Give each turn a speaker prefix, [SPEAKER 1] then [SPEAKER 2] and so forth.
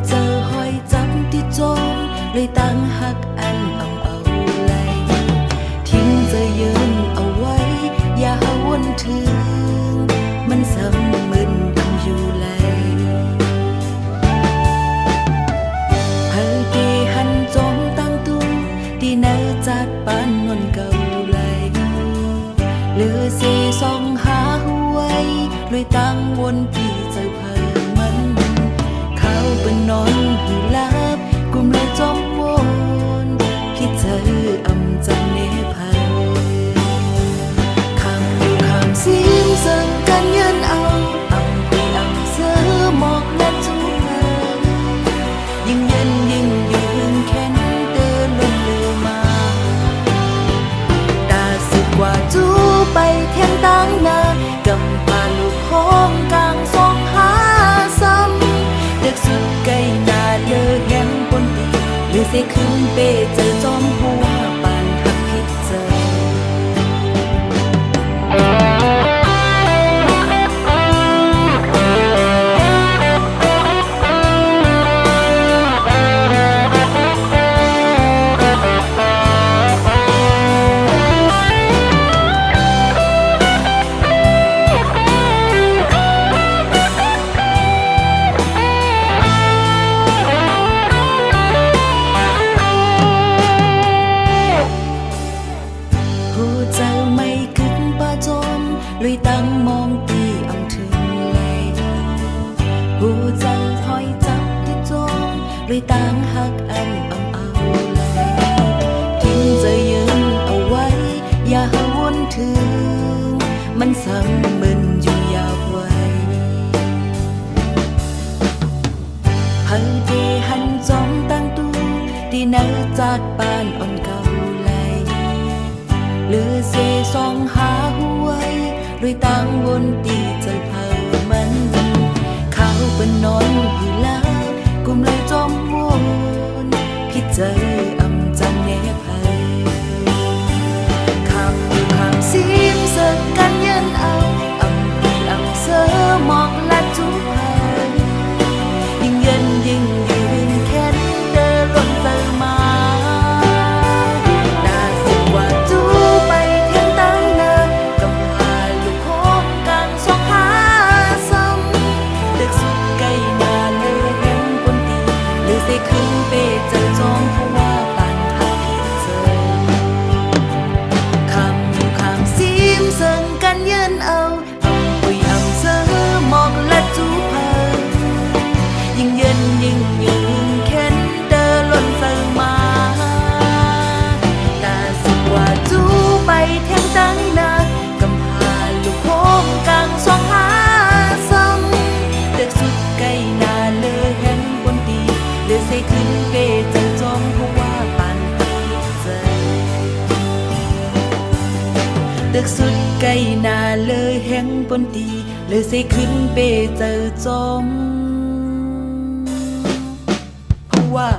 [SPEAKER 1] เจอหอยจับที่จมเลยตั้งหักอันเอาไหลทิ้งจะยืนเอาไว้อย่าวนถึงมันซ้ำมึนอยู่ไหลเฮาดีหันจมตั้งตู้ดีเนอจัดปานนวลเก่าไหลหรือสีส่องหาหวยลอยตั้งวนที่เจอเพิ่มมันเขาเป็นนอนหือลับกุมเลยจมวนคิดเธออำจังเนพันคำอยู่คำซิมซึ่งกันยืนเอาอำคุยอำเสือหมอกและจูเธอยิ่งเย็นยิ่งยืนแค้นเดินลงเลือมาตาสึกว่าจูไปเทียงตั้งนากำพาลูกห้องกลางสองหาซ้ำเด็กสุดไกลนาเลือแย้มปนตีหรือเสียขึ้นเปเจอจอมหัวปานหักพิษเจอลุยตั้งมองตีอ่ำถึงเลยหูใจถอยจับที่จมลุยตั้งหักอันเอาเลยทิ้งจะยืนเอาไว้อย่าหวนถึงมันซ้ำมึนอยู่ยาวไว้เฮาดีหันจอมตั้งตู้ดีเนอจัดปานอ่อนเก่าเลยหรือเสสองหาหวยด้วยตั้งวนตีเจอเพิ่มมันเขาเป็นนอนอยู่แล้วกุมเลยจมวนคิดเจออำจังเนเพิ่คำอยู่คำซิมเสิร์กันยืนเอาอำคุยอำเสือหมอกและจูเพิ่ยิ่งเย็นยิ่งยืนแค้นเดินล้นเจอมาขึ้นไปเจอจอมเพราะว่าปานหักพิษเจอคำอยู่คำซิมซึ่งกันยืนเอาคุยอำเสือหมอกและจูเพิ่มยิ่งเย็นยิ่งยืนเข็นเดินล้นเจอมาตาสึกว่าจูไปแทงตั้งนากำพาลูกโค้งกลางสองหาซ้ำเด็กสุดไกลนาเลยแห่งบนตีเลือดใส่ขึ้นเปเจอจอมเพราะว่าปานหักพิษเจอเด็กสุดไกลนาเลยแห่งบนตีเลือดใส่ขึ้นเปเจอจอมเพราะว่า